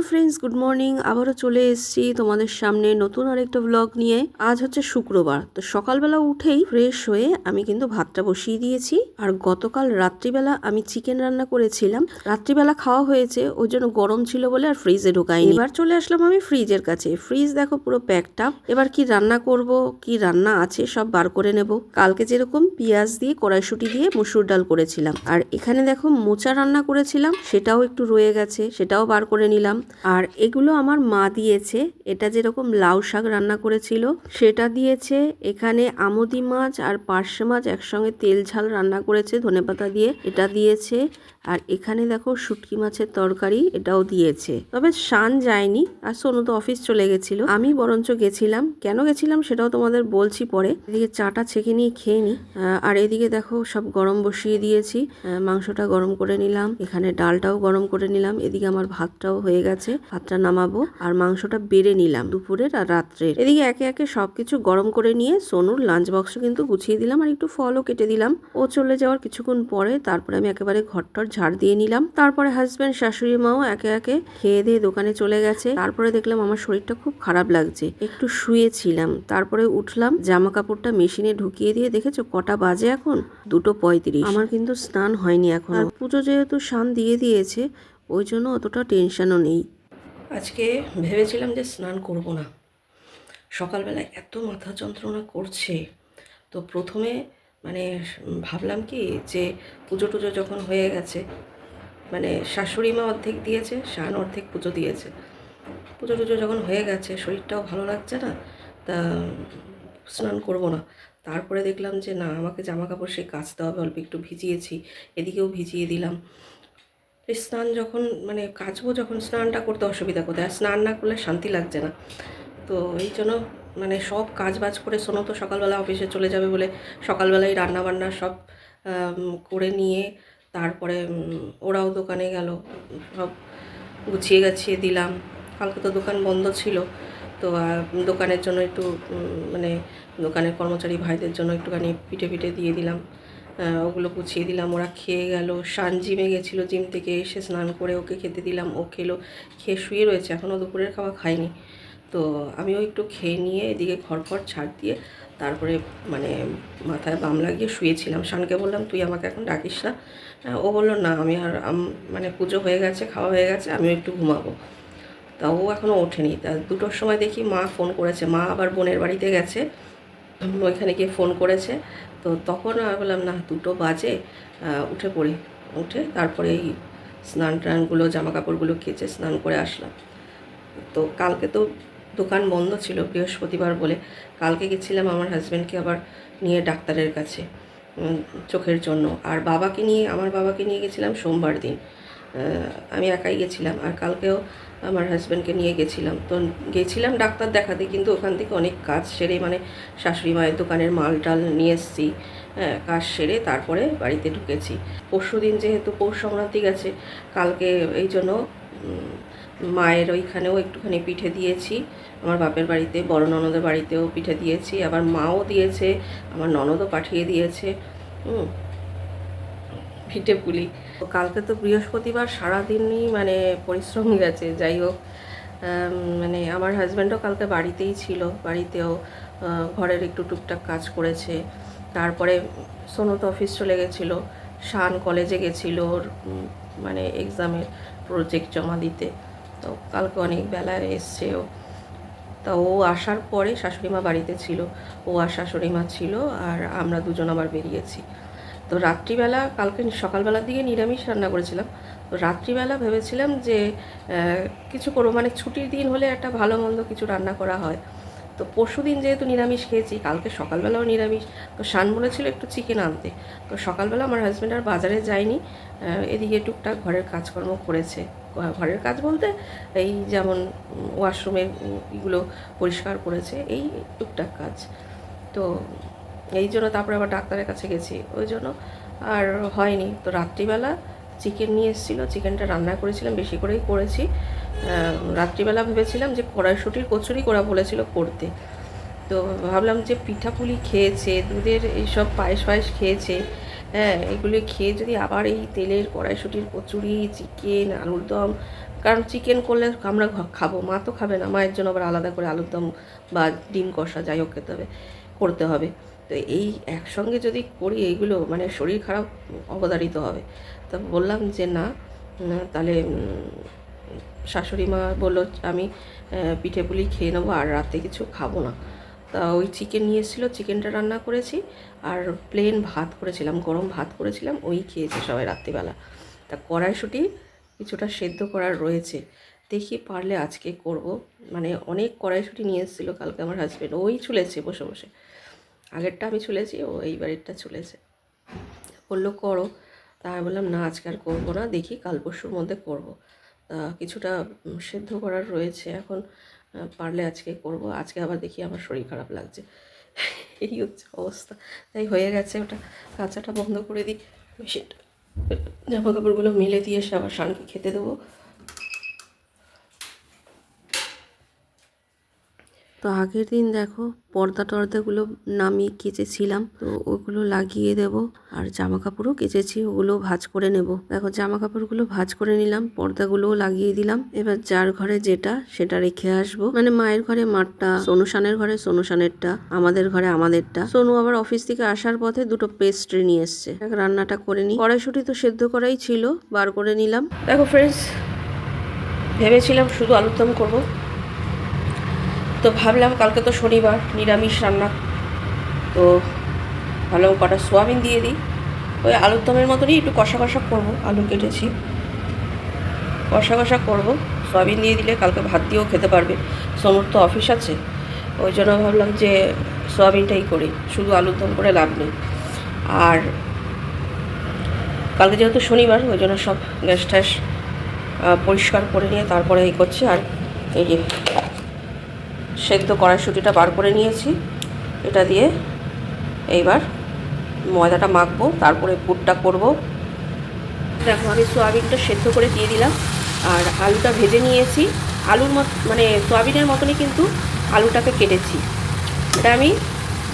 Friends, good morning. আবারও চলে এসেছি তোমাদের সামনে নতুন আরেকটা ব্লগ নিয়ে। আজ হচ্ছে শুক্রবার, তো সকালবেলা উঠেই ফ্রেশ হয়ে আমি কিন্তু ভাতটা বসিয়ে দিয়েছি। আর গতকাল রাত্রিবেলা আমি চিকেন রান্না করেছিলাম, রাত্রিবেলা খাওয়া হয়েছে, ওই জন্য গরম ছিল বলে আর ফ্রিজে ঢোকাইনি। এবার চলে আসলাম আমি ফ্রিজের কাছে। ফ্রিজ দেখো পুরো প্যাকটা। এবার কি রান্না করব, কি রান্না আছে সব বার করে নেব। কালকে যেরকম পেঁয়াজ দিয়ে কড়াইশুঁটি দিয়ে মসুর ডাল করেছিলাম, আর এখানে দেখো মোচা রান্না করেছিলাম, সেটাও একটু রয়ে গেছে, সেটাও বার করে নিলাম। আর এগুলো আমার মা দিয়েছে। এটা যেরকম লাউ শাক রান্না করেছিল সেটা দিয়েছে। এখানে আমুদি মাছ আর পার্শে মাছ একসঙ্গে তেল ঝাল রান্না করেছে ধনেপাতা দিয়ে, এটা দিয়েছে। আর এখানে দেখো শুটকি মাছের তরকারি, এটাও দিয়েছে। তবে শান যায়নি, আর সোনু তো অফিস চলে গেছিল, আমি বরঞ্চ গেছিলাম। কেন গেছিলাম সেটাও তোমাদের বলছি পরে। এদিকে চাটা ছেঁকে নিয়ে খেয়ে নি। আর এদিকে দেখো সব গরম বসিয়ে দিয়েছি। মাংসটা গরম করে নিলাম, এখানে ডালটাও গরম করে নিলাম, এদিকে আমার ভাতটাও হয়ে গেছে, ভাতটা নামাবো। আর মাংসটা বেড়ে নিলাম দুপুরের আর রাত্রের। এদিকে একে একে সবকিছু গরম করে নিয়ে সোনুর লাঞ্চ বক্স কিন্তু গুছিয়ে দিলাম, আর একটু ফলও কেটে দিলাম। ও চলে যাওয়ার কিছুক্ষণ পরে তারপরে আমি একেবারে ঘরটর ঝাড় দিয়ে নিলাম। তারপরে হাজব্যান্ড শাশুড়ি মাও একে একে খেয়ে দিয়ে দোকানে চলে গেছে। তারপরে দেখলাম আমার শরীরটা খুব খারাপ লাগছে, একটু শুয়েছিলাম। তারপরে উঠলাম, জামা কাপড়টা মেশিনে ঢুকিয়ে দিয়ে দেখেছো কটা বাজে এখন? 2:35। আমার কিন্তু স্নান হয়নি এখন। আর পুজো যেহেতু শান দিয়ে দিয়েছে, ওই জন্য অতটা টেনশনও নেই। আজকে ভেবেছিলাম যে স্নান করব না, সকালবেলা এত মাথা যন্ত্রণা করছে। তো প্রথমে মানে ভাবলাম কি যে পুজো টুজো যখন হয়ে গেছে, মানে শাশুড়ি মা অর্ধেক দিয়েছে, শান অর্ধেক পুজো দিয়েছে, পুজো টুজো যখন হয়ে গেছে শরীরটাও ভালো লাগছে না, তা স্নান করব না। তারপরে দেখলাম যে না, আমাকে জামা কাপড় সে কাচতে হবে, অল্প একটু ভিজিয়েছি, এদিকেও ভিজিয়ে দিলাম। স্নান যখন মানে কাচবো, যখন স্নানটা করতে অসুবিধা কোথায়, আর স্নান না করলে শান্তি লাগছে না। তো এই জন্য মানে সব কাজ বাজ করে, সোনো তো সকালবেলা অফিসে চলে যাবে বলে সকালবেলায় রান্নাবান্না সব করে নিয়ে তারপরে ওরাও দোকানে গেল, সব গুছিয়ে গাছিয়ে দিলাম। কালকে তো দোকান বন্ধ ছিল, তো দোকানের জন্য একটু মানে দোকানের কর্মচারী ভাইদের জন্য একটুখানি পিঠে পিঠে দিয়ে দিলাম, ওগুলো গুছিয়ে দিলাম। ওরা খেয়ে গেল। শান জিমে গেছিলো, জিম থেকে এসে স্নান করে ওকে খেতে দিলাম, ও খেলো, খেয়ে শুয়ে রয়েছে, এখনও দুপুরের খাওয়া খায়নি। তো আমিও একটু খেয়ে নিয়ে এদিকে ঘর ছাড় দিয়ে তারপরে মানে মাথায় বাম লাগিয়ে শুয়েছিলাম। শানকে বললাম তুই আমাকে এখন ডাকিস না। ও বললো না, আমি আর মানে পুজো হয়ে গেছে, খাওয়া হয়ে গেছে, আমিও একটু ঘুমাবো। তা ও এখনও ওঠেনি। তা 2টোর সময় দেখি মা ফোন করেছে, মা আবার বোনের বাড়িতে গেছে, ওইখানে গিয়ে ফোন করেছে। তো তখন আর বললাম না, 2টো বাজে, উঠে পড়ি। উঠে তারপরে এই স্নান টানগুলো, জামা কাপড়গুলো কেচে স্নান করে আসলাম। তো কালকে তো দোকান বন্ধ ছিল বৃহস্পতিবার বলে, কালকে গেছিলাম আমার হাজব্যান্ডকে আবার নিয়ে ডাক্তারের কাছে চোখের জন্য। আর আমার বাবাকে নিয়ে গেছিলাম সোমবার দিন। আমি একাই গেছিলাম, আর কালকেও আমার হাজব্যান্ডকে নিয়ে গেছিলাম। তো গেছিলাম ডাক্তার দেখাতে, কিন্তু ওখান থেকে অনেক কাজ সেরে, মানে শাশুড়ি মায়ের দোকানের মাল টাল নিয়ে এসেছি, হ্যাঁ, কাজ সেরে তারপরে বাড়িতে ঢুকেছি। পরশু দিন যেহেতু পৌষ সংক্রান্তি গেছে, কালকে এই জন্য মায়ের ওইখানেও একটুখানি পিঠে দিয়েছি, আমার বাপের বাড়িতে, বড় ননদের বাড়িতেও পিঠে দিয়েছি, আবার মাও দিয়েছে, আমার ননদও পাঠিয়ে দিয়েছে পিঠে পুলি। তো কালকে তো বৃহস্পতিবার, সারাদিনই মানে পরিশ্রম গেছে। যাই হোক, মানে আমার হাজব্যান্ডও কালকে বাড়িতেই ছিল, বাড়িতেও ঘরের একটু টুকটাক কাজ করেছে। তারপরে সোনু তো অফিস চলে গেছিলো, শান কলেজে গেছিলো ওর মানে এক্সামের প্রজেক্ট জমা দিতে। তো কালকে অনেক বেলায় এসছে ও। তা ও আসার পরে শাশুড়িমা বাড়িতে ছিল, ও আর শাশুড়িমা ছিল, আর আমরা দুজন আবার বেরিয়েছি। তো রাত্রিবেলা, কালকে সকালবেলার দিকে নিরামিষ রান্না করেছিলাম। তো রাত্রিবেলা ভেবেছিলাম যে কিছু করবো, মানে ছুটির দিন হলে একটা ভালো মন্দ কিছু রান্না করা হয়। তো পরশু দিন যেহেতু নিরামিষ খেয়েছি, কালকে সকালবেলাও নিরামিষ, তো শান বলেছিল একটু চিকেন আনতে। তো সকালবেলা আমার হাজব্যান্ড আর বাজারে যায়নি, এদিকে টুকটাক ঘরের কাজকর্ম করেছে। ঘরের কাজ বলতে এই যেমন ওয়াশরুমের এগুলো পরিষ্কার করেছে, এই টুকটাক কাজ। তো এই জন্য তারপরে আবার ডাক্তারের কাছে গেছি, ওই জন্য আর হয়নি। তো রাত্রিবেলা চিকেন নিয়ে এসেছিলো, চিকেনটা রান্না করেছিলাম, বেশি করেই করেছি। রাত্রিবেলা ভেবেছিলাম যে কড়াইশুঁটির কচুরি করা বলেছিল করতে, তো ভাবলাম যে পিঠাপুলি খেয়েছে, দুধের এইসব পায়েস খেয়েছে, হ্যাঁ, এগুলি খেয়ে যদি আবার এই তেলের কড়াইশুঁটির কচুরি, চিকেন, আলুর দম, কারণ চিকেন করলে আমরা খাবো, মা তো খাবে না, মায়ের জন্য আবার আলাদা করে আলুর দম বা ডিম কষা যাই হোক খেতে হবে, করতে হবে। তো এই একসঙ্গে যদি করি এইগুলো মানে শরীর খারাপ অবধারিত হবে। তো বললাম যে না, তাহলে শাশুড়ি মা বললো আমি পিঠে পুলি খেয়ে নেবো আর রাতে কিছু খাবো না। তা ওই চিকেন নিয়ে এসেছিলো, চিকেনটা রান্না করেছি আর প্লেন ভাত করেছিলাম, গরম ভাত করেছিলাম, ওই খেয়েছে সবাই রাত্রিবেলা। তা কড়াইশুঁটি কিছুটা সেদ্ধ করার রয়েছে, দেখি পারলে আজকে করব। মানে অনেক কড়াইশুঁটি নিয়ে এসেছিলো কালকে আমার হাজব্যান্ড, ওই ছুলেছে বসে বসে। আগেরটা আমি ছুলেছি, ও এইবারেরটা ছুলেছে। বললো করো, তা আমি বললাম না আজকে আর করবো না, দেখি কাল পরশুর মধ্যে করব। কিছুটা সেদ্ধ করার রয়েছে এখন, পারলে আজকে করব। আজকে আবার দেখি আমার শরীর খারাপ লাগছে, এই হচ্ছে অবস্থা। তাই হয়ে গেছে, ওটা কাঁচাটা বন্ধ করে দিই, মেশিনটা জামা কাপড়গুলো মেলে দিয়ে এসে আবার শানকে খেতে দেবো। তো আগের দিন দেখো পর্দা টর্দাগুলো নামিয়ে কেচেছিলাম, তো ওগুলো লাগিয়ে দেব। আর জামা কাপড়ও কেচেছি, ওগুলো ভাঁজ করে নেব। দেখো জামা কাপড়গুলো ভাঁজ করে নিলাম, পর্দাগুলোও লাগিয়ে দিলাম। এবার যার ঘরে যেটা সেটা রেখে আসবো, মানে মায়ের ঘরে মারটা, সোনুশানের ঘরে সোনুশানেরটা, আমাদের ঘরে আমাদেরটা। সোনু আবার অফিস থেকে আসার পথে দুটো পেস্ট্রি নিয়ে এসছে, রান্নাটা করে নিই। কড়াইশুঁটি তো সেদ্ধ করাই ছিল, বার করে নিলাম। দেখো ফ্রেন্ডস, ভেবেছিলাম শুধু আলুর দম করবো, তো ভাবলাম কালকে তো শনিবার, নিরামিষ রান্না, তো ভাবলাম কটা সোয়াবিন দিয়ে দিই। ওই আলুর দমের মতনই একটু কষা কষা করবো, আলু কেটেছি কষা কষা করবো। সোয়াবিন দিয়ে দিলে কালকে ভাত দিয়েও খেতে পারবে, সোনুর তো অফিস আছে, ওই জন্য ভাবলাম যে সোয়াবিনটাই করি, শুধু আলুর দম করে লাভ নেই। আর কালকে যেহেতু শনিবার, ওই জন্য সব গ্যাস ট্যাস পরিষ্কার করে নিয়ে তারপরে এই করছি। আর এই যে সেদ্ধ কড়াইশুঁটিটা বার করে নিয়েছি, এটা দিয়ে এইবার ময়দাটা মাখবো, তারপরে পুরটা করব। দেখো আমি সোয়াবিনটা সেদ্ধ করে দিয়ে দিলাম আর আলুটা ভেজে নিয়েছি। আলুর মানে সোয়াবিনের মতনই কিন্তু আলুটাকে কেটেছি। এটা আমি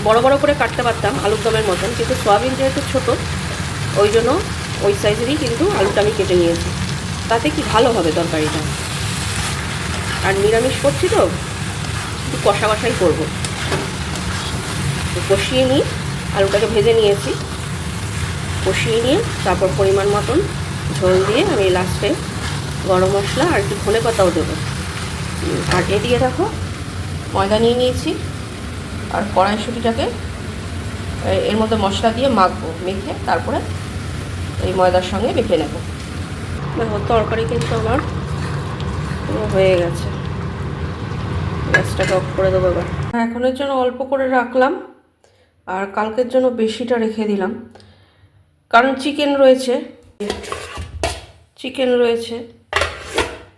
বড় বড় করে কাটতে পারতাম আলুর দমের মতন, কিন্তু সোয়াবিন যেহেতু ছোটো, ওই জন্য ওই সাইজেরই কিন্তু আলুটা আমি কেটে নিয়েছি, তাতে কি ভালো হবে তরকারিটা। আর নিরামিষ করছি তো একটু কষা কষাই করবো, কষিয়ে নিই। আলুটাকে ভেজে নিয়েছি, কষিয়ে নিয়ে তারপর পরিমাণ মতন ঝোল দিয়ে আমি লাস্টে গরম মশলা আর একটু ধনে পাতাও দেবো। আর এদিকে দেখো ময়দা নিয়ে নিয়েছি আর কড়াইশুঁটিটাকে এর মধ্যে মশলা দিয়ে মাখবো, মেখে তারপরে এই ময়দার সঙ্গে মেখে নেব। দেখো তরকারি কিন্তু আমার হয়ে গেছে, গ্যাসটাকে অফ করে দেবো এবার। এখনের জন্য অল্প করে রাখলাম আর কালকের জন্য বেশিটা রেখে দিলাম, কারণ চিকেন রয়েছে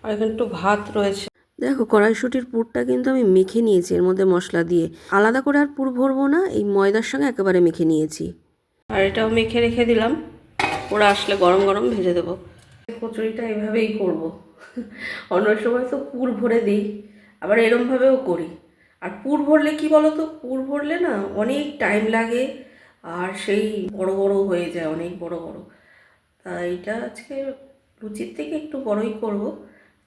আর এখানে একটু ভাত রয়েছে। দেখো কড়াইশুঁটির পুরটা কিন্তু আমি মেখে নিয়েছি এর মধ্যে মশলা দিয়ে, আলাদা করে আর পুর ভরবো না, এই ময়দার সঙ্গে একেবারে মেখে নিয়েছি। আর এটাও মেখে রেখে দিলাম, ওরা আসলে গরম গরম ভেজে দেবো। কচুরিটা এভাবেই করব, অন্য সময় তো পুর ভরে দিই, আবার এরমভাবেও করি। আর পুর ভরলে কি বলো তো, পুর ভরলে না অনেক টাইম লাগে আর সেই বড় বড় হয়ে যায়, অনেক বড় বড়। তা এইটা আজকে লুচির থেকে একটু বড়ই করব।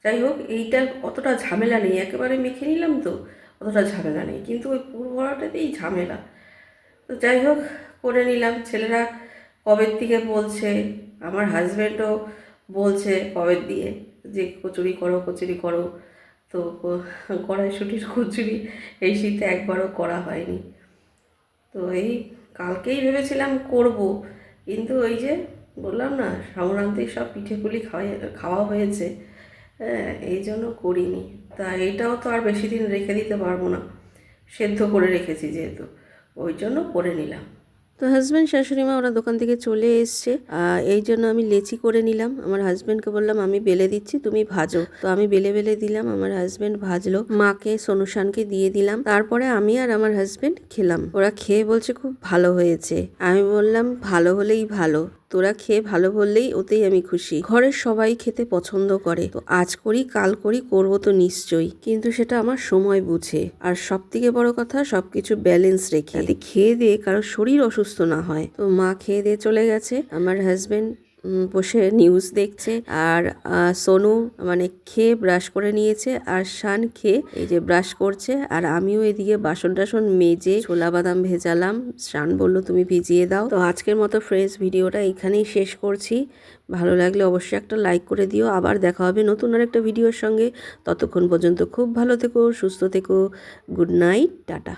যাই হোক, এইটা অতটা ঝামেলা নেই, একেবারে মেখে নিলাম তো অতটা ঝামেলা নেই, কিন্তু ওই পুর ভরাটাতেই ঝামেলা। তো যাই হোক করে নিলাম। ছেলেরা কবের থেকে বলছে, আমার হাজব্যান্ডও বলছে কবের দিয়ে যে কচুরি করো কচুরি করো। তো কড়াইশুঁটির কচুরি এই শীতে একবারও করা হয়নি। তো এই কালকেই ভেবেছিলাম করব, কিন্তু ওই যে বললাম না সংক্রান্তির সব পিঠেপুলি খাওয়া হয়েছে, হ্যাঁ এই জন্য করিনি। তা এইটাও তো আর বেশি দিন রেখে দিতে পারবো না, সেদ্ধ করে রেখেছি যেহেতু, ওই জন্য করে নিলাম। তো হাজব্যান্ড শাশুড়ি মা ওরা দোকান থেকে চলে এসছে, এই জন্য আমি লেচি করে নিলাম। আমার হাজব্যান্ডকে বললাম আমি বেলে দিচ্ছি, তুমি ভাজো। তো আমি বেলে বেলে দিলাম, আমার হাজব্যান্ড ভাজলো, মাকে সোনুশানকে দিয়ে দিলাম। তারপরে আমি আর আমার হাজব্যান্ড খেলাম। ওরা খেয়ে বলছে খুব ভালো হয়েছে। আমি বললাম ভালো হলেই ভালো, তোরা খেয়ে ভালো বললেই ওতেই আমি খুশি। ঘরের সবাই খেতে পছন্দ করে, তো আজ করি কাল করি, করবো তো নিশ্চয়ই, কিন্তু সেটা আমার সময় বুঝে। আর সব থেকে বড় কথা সবকিছু ব্যালেন্স রেখে, যাতে খেয়ে দিয়ে কারো শরীর অসুস্থ না হয়। তো মা খেয়ে দিয়ে চলে গেছে, আমার হাজবেন্ড বসে নিউজ দেখছে। আর সোনু মানে খেয়ে ব্রাশ করে নিয়েছে, আর শান খেয়ে এই যে ব্রাশ করছে। আর আমিও এদিকে বাসন টাসন মেজে ছোলা বাদাম ভেজালাম। শান বলল তুমি ভিজিয়ে দাও। তো আজকের মতো ফ্রেন্ডস ভিডিওটা এখানেই শেষ করছি। ভালো লাগলে অবশ্যই একটা লাইক করে দিও। আবার দেখা হবে নতুন আরেকটা ভিডিওর সঙ্গে। ততক্ষণ পর্যন্ত খুব ভালো থেকো, সুস্থ থেকো। Good night, tata.